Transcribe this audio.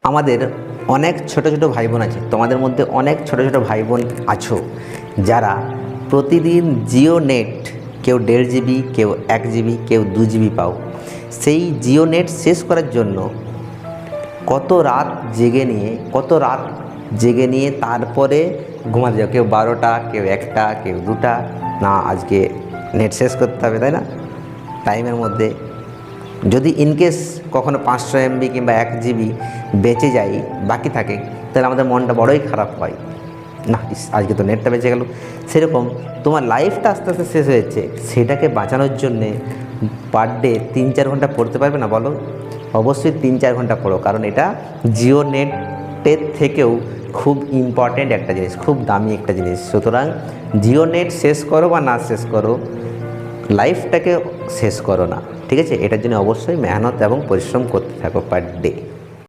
আমাদের অনেক ছোট ছোট ভাই বোন আছে, তোমাদের মধ্যে অনেক ছোট ছোট ভাই বোন আছো যারা প্রতিদিন জিও নেট, কেউ 1.5 জিবি, কেউ 1 জিবি, কেউ 2 জিবি পাও। সেই জিও নেট শেষ করার জন্য কত রাত জেগে নিয়ে তারপরে ঘুমাতে যাও। কেউ 12টা, কেউ 1টা, কেউ 2টা, না আজকে নেট শেষ করতে হবে, তাই না? টাইমের মধ্যে যদি ইনকেস কখনো 500 MB কিংবা 1 জিবি বেঁচে যায়, বাকি থাকে, তাহলে আমাদের মনটা বড়ই খারাপ হয়, না আজকে তো নেটটা বেঁচে গেল। সেরকম তোমার লাইফটা আস্তে আস্তে শেষ হয়েছে, সেটাকে বাঁচানোর জন্যে পার ডে 3-4 ঘন্টা পড়তে পারবে না বলো? অবশ্যই 3-4 ঘন্টা পড়ো, কারণ এটা জিও নেটের থেকেও খুব ইম্পর্ট্যান্ট একটা জিনিস, খুব দামি একটা জিনিস। সুতরাং জিও নেট শেষ করো বা না শেষ করো, লাইফটাকে শেষ করো না, ঠিক আছে? এটার জন্য অবশ্যই মেহনত এবং পরিশ্রম করতে থাকো পার ডে।